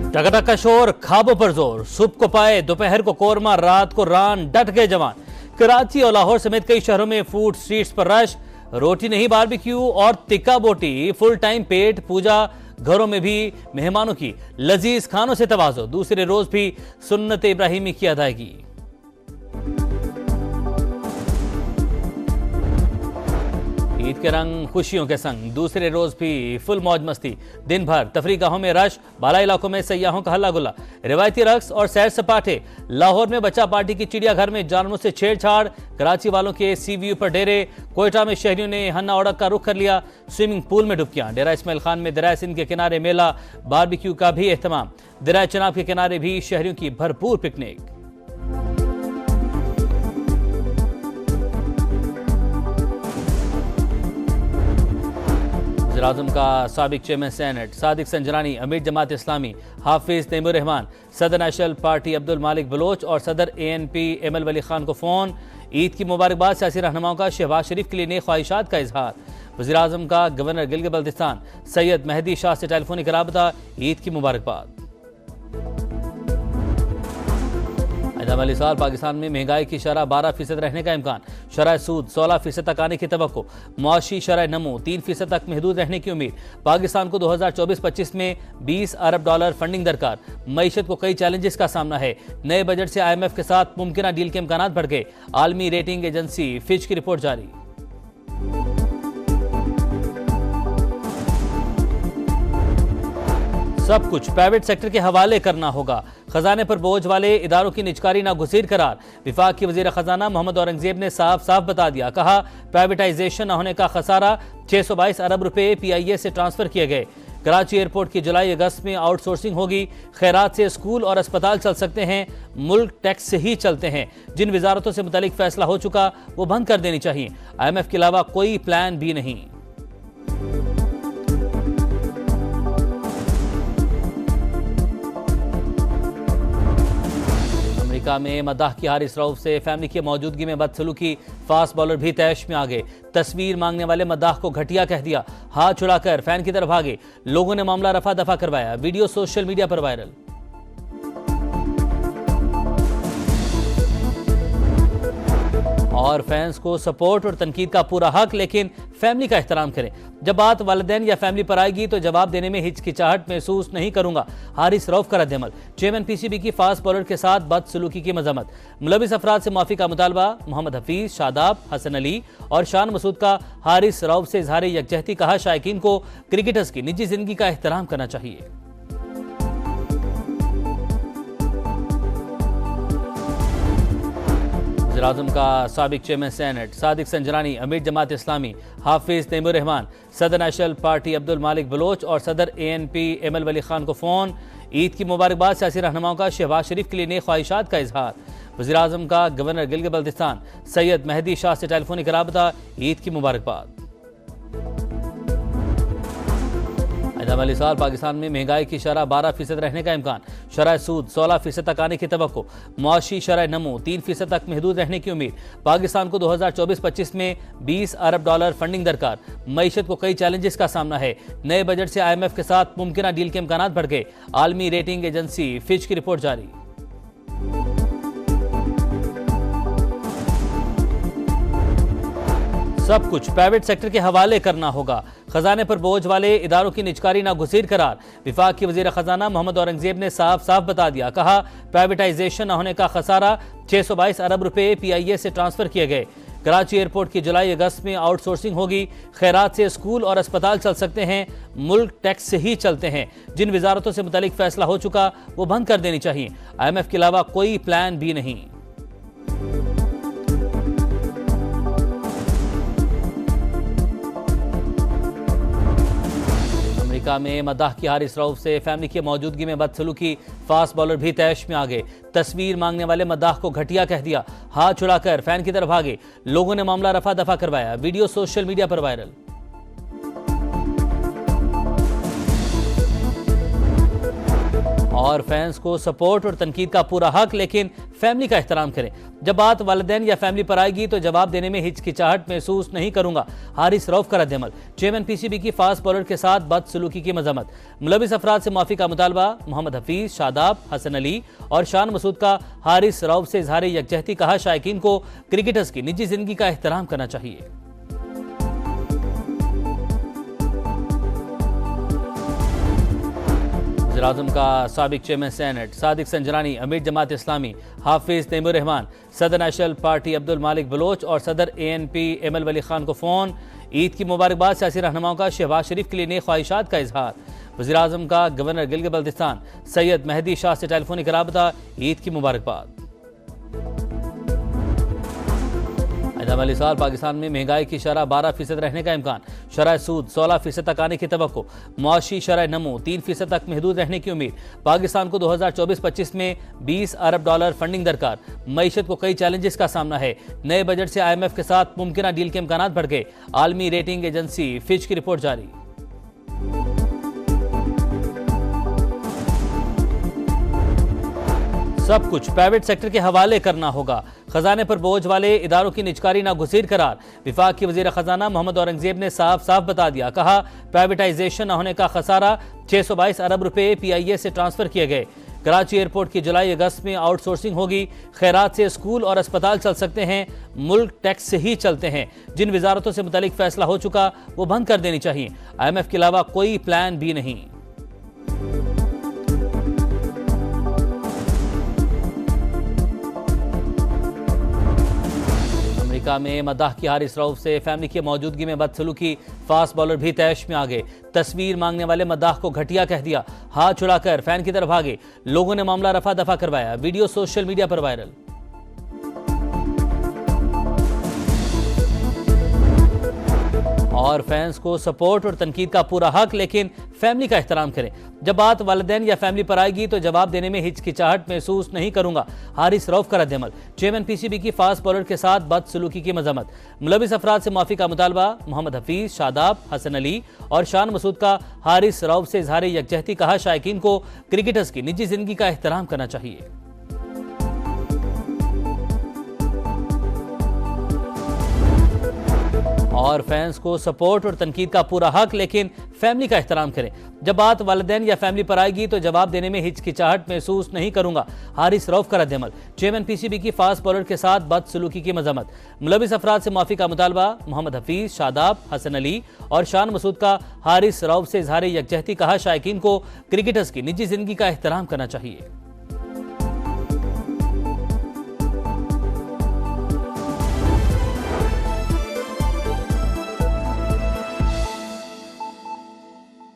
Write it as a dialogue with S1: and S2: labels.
S1: टकटक का शोर, खाबों पर जोर। सुबह को पाए, दोपहर को कोरमा, रात को रान, डट गए जवान। कराची और लाहौर समेत कई शहरों में फूड स्ट्रीट्स पर रश। रोटी नहीं, बारबेक्यू और तिक्का बोटी, फुल टाइम पेट पूजा। घरों में भी मेहमानों की लजीज खानों से तवाज़ो। दूसरे रोज भी सुन्नत इब्राहिमी की अदायगी। ईद के रंग खुशियों के संग दूसरे रोज भी फुल मौज मस्ती। दिन भर तफरीगाहों में रश, बाला इलाकों में सयाहों का हल्ला गुल्ला, रिवायती रक्स और सैर सपाटे। लाहौर में बच्चा पार्टी की चिड़ियाघर में जानवरों से छेड़छाड़। कराची वालों के सीवीयू पर डेरे। कोयटा में शहरियों ने हन्ना ओड़क का रुख कर लिया। स्विमिंग पूल में डुबकियां। डेरा इस्माइल खान में दरिया सिंध के किनारे मेला, बारबेक्यू का भी एहतमाम। दरिया चनाब के किनारे भी शहरियों की भरपूर पिकनिक। वज़ीर-ए-आज़म का साबिक चेयरमैन सेनेट सादिक संजरानी, अमीर जमात इस्लामी हाफिज तैमूर रहमान, सदर नेशनल पार्टी अब्दुल मालिक बलोच और सदर ANP एमएल वली खान को फ़ोन। ईद की मुबारकबाद। सियासी रहनुमाओं का शहबाज शरीफ के लिए नेक ख्वाहिशात का इजहार। वज़ीर-ए-आज़म का गवर्नर गिलगित बल्तिस्तान सैयद मेहदी शाह से टेलीफोनिक राबता। ईद की मुबारकबाद। आइंदा माली साल पाकिस्तान में महंगाई की शरह 12% रहने का इम्कान। शरह सूद 16% तक आने की तवक्को। मुआशी शरह नमो 3% तक महदूद रहने की उम्मीद। पाकिस्तान को 2024-25 में $20 अरब फंडिंग दरकार। मईशत को कई चैलेंजेस का सामना है। नए बजट से IMF के साथ मुमकिन डील के इम्कान बढ़ गए। आलमी रेटिंग एजेंसी फिच की रिपोर्ट जारी। सब कुछ प्राइवेट सेक्टर के हवाले करना होगा। खजाने पर बोझ वाले इदारों की निजकारी नागुज़ीर करार। विफाक की वज़ीर खजाना मोहम्मद औरंगजेब ने साफ साफ बता दिया। कहा, प्राइवेटाइजेशन न होने का खसारा। 622 अरब रुपए PIA से ट्रांसफर किए गए। कराची एयरपोर्ट की जुलाई अगस्त में आउटसोर्सिंग होगी। खैरात से स्कूल और अस्पताल चल सकते हैं। मुल्क टैक्स से ही चलते हैं। जिन वजारतों से मुतालिक फैसला हो चुका वो बंद कर देनी चाहिए। IMF के अलावा कोई प्लान भी नहीं। अमेरिका में मदाह की हारिस रऊफ से फैमिली की मौजूदगी में बदसलूकी। फास्ट बॉलर भी तैश में आ गए। तस्वीर मांगने वाले मदाह को घटिया कह दिया। हाथ छुड़ाकर फैन की तरफ भागे। लोगों ने मामला रफा दफा करवाया। वीडियो सोशल मीडिया पर वायरल। और फैंस को सपोर्ट और तनकीद का पूरा हक, लेकिन फैमिली का एहतराम करें। जब बात वालिदैन या फैमिली पर आएगी तो जवाब देने में हिचकिचाहट महसूस नहीं करूंगा। हारिस रऊफ का रद्द-ए-अमल। चेयरमैन PCB की फास्ट बॉलर के साथ बदसलूकी की मजम्मत। मुलविस अफराद से माफी का मुतालबा। मोहम्मद हफीज, शादाब, हसन अली और शान मसूद का हारिस रऊफ से इजहार यकजहती। कहा, शायकीन को क्रिकेटर्स की निजी जिंदगी का एहतराम करना चाहिए। वज़ीर-ए-आज़म का साबिक चेयरमैन सेनेट सादिक संजरानी, अमीर जमात इस्लामी हाफिज तैमूर रहमान, सदर नेशनल पार्टी अब्दुल मालिक बलोच और सदर ANP एमएल वली खान को फ़ोन। ईद की मुबारकबाद। सियासी रहनुमाओं का शहबाज शरीफ के लिए नेक ख्वाहिशात का इजहार। वज़ीर-ए-आज़म का गवर्नर गिलगित बल्तिस्तान सैयद मेहदी शाह से टेलीफोनिक राबता। ईद की मुबारकबाद। आइंदा माली साल पाकिस्तान में महंगाई की शरह 12% रहने का इम्कान। शरह सूद 16% तक आने की तवक्को। मुआशी शरह नमो 3% तक महदूद रहने की उम्मीद। पाकिस्तान को 2024-25 में $20 अरब फंडिंग दरकार। मईशत को कई चैलेंजेस का सामना है। नए बजट से IMF के साथ मुमकिन डील के इम्कान बढ़ गए। आलमी रेटिंग एजेंसी फिच की रिपोर्ट जारी। सब कुछ प्राइवेट सेक्टर के हवाले करना होगा। खजाने पर बोझ वाले इदारों की निजकारी नागुज़ीर करार। विफाक की वज़ीर खजाना मोहम्मद औरंगजेब ने साफ साफ बता दिया। कहा, प्राइवेटाइजेशन न होने का खसारा। 622 अरब रुपए PIA से ट्रांसफर किए गए। कराची एयरपोर्ट की जुलाई अगस्त में आउटसोर्सिंग होगी। खैरात से स्कूल और अस्पताल चल सकते हैं। मुल्क टैक्स से ही चलते हैं। जिन वजारतों से मुतालिक फैसला हो चुका वो बंद कर देनी चाहिए। IMF के अलावा कोई प्लान भी नहीं। अमेरिका में मदाह की हारिस रऊफ से फैमिली की मौजूदगी में बदसलूकी। फास्ट बॉलर भी तैश में आ गए। तस्वीर मांगने वाले मदाह को घटिया कह दिया। हाथ छुड़ाकर फैन की तरफ भागे। लोगों ने मामला रफा दफा करवाया। वीडियो सोशल मीडिया पर वायरल। और फैंस को सपोर्ट और तनकीद का पूरा हक, लेकिन फैमिली का एहतराम करें। जब बात वालिदैन या फैमिली पर आएगी तो जवाब देने में हिचकिचाहट महसूस नहीं करूंगा। हारिस रऊफ का रद्द-ए-अमल। चेयरमैन पीसीबी की फास्ट बॉलर के साथ बदसलूकी की मजम्मत। मुलविस अफराद से माफी का मुतालबा। मोहम्मद हफीज, शादाब, हसन अली और शान मसूद का हारिस रऊफ से इजहार यकजहती। कहा, शायकीन को क्रिकेटर्स की निजी जिंदगी का एहतराम करना चाहिए। वज़ीर-ए-आज़म का साबिक चेयरमैन सेनेट सादिक संजरानी, अमीर जमात इस्लामी हाफिज तैमूर रहमान, सदर नेशनल पार्टी अब्दुल मालिक बलोच और सदर ANP एमएल वली खान को फ़ोन। ईद की मुबारकबाद। सियासी रहनुमाओं का शहबाज शरीफ के लिए नेक ख्वाहिशात का इजहार। वज़ीर-ए-आज़म का गवर्नर गिलगित बल्तिस्तान सैयद मेहदी शाह से टेलीफोनिक राबता। ईद की मुबारकबाद। आइंदा माली साल पाकिस्तान में महंगाई की शरह 12% रहने का इम्कान। शरह सूद 16% तक आने की तवक्को। मुआशी शरह नमो 3% तक महदूद रहने की उम्मीद। पाकिस्तान को 2024-25 में $20 अरब फंडिंग दरकार। मईशत को कई चैलेंजेस का सामना है। नए बजट से IMF के साथ मुमकिन डील के इम्कान बढ़ गए। आलमी रेटिंग एजेंसी फिच की रिपोर्ट जारी। सब कुछ प्राइवेट सेक्टर के हवाले करना होगा। खजाने पर बोझ वाले इदारों की निजकारी नागुज़ीर करार। विफाक की वज़ीर खजाना मोहम्मद औरंगजेब ने साफ साफ बता दिया। कहा, प्राइवेटाइजेशन न होने का खसारा। 622 अरब रुपए PIA से ट्रांसफर किए गए। कराची एयरपोर्ट की जुलाई अगस्त में आउटसोर्सिंग होगी। खैरात से स्कूल और अस्पताल चल सकते हैं। मुल्क टैक्स से ही चलते हैं। जिन वजारतों से मुतालिक फैसला हो चुका वो बंद कर देनी चाहिए। IMF के अलावा कोई प्लान भी नहीं। अमेरिका में मदाह की हारिस रऊफ से फैमिली की मौजूदगी में बदसलूकी। फास्ट बॉलर भी तैश में आ गए। तस्वीर मांगने वाले मदाह को घटिया कह दिया। हाथ छुड़ाकर फैन की तरफ भागे। लोगों ने मामला रफा दफा करवाया। वीडियो सोशल मीडिया पर वायरल। और फैंस को सपोर्ट और तनकीद का पूरा हक, लेकिन फैमिली का एहतराम करें। जब बात वालिदैन या फैमिली पर आएगी तो जवाब देने में हिचकिचाहट महसूस नहीं करूंगा। हारिस रऊफ का रद्द-ए-अमल। चेयरमैन पीसीबी की फास्ट बॉलर के साथ बदसलूकी की मजम्मत। मुलविस अफराद से माफी का मुतालबा। मोहम्मद हफीज, शादाब, हसन अली और शान मसूद का हारिस रऊफ से इजहार यकजहती। कहा, शायकीन को क्रिकेटर्स की निजी जिंदगी का एहतराम करना चाहिए। और फैंस को सपोर्ट और तनकीद का पूरा हक, लेकिन फैमिली का एहतराम करें। जब बात वालिदैन या फैमिली पर आएगी तो जवाब देने में हिचकिचाहट महसूस नहीं करूंगा। हारिस रऊफ का रद्द-ए-अमल। चेयरमैन पीसीबी की फास्ट बॉलर के साथ बदसलूकी की मजम्मत। मुलविस अफराद से माफी का मुतालबा। मोहम्मद हफीज, शादाब, हसन अली और शान मसूद का हारिस रऊफ से इजहार यकजहती। कहा, शायकीन को क्रिकेटर्स की निजी जिंदगी का एहतराम करना चाहिए।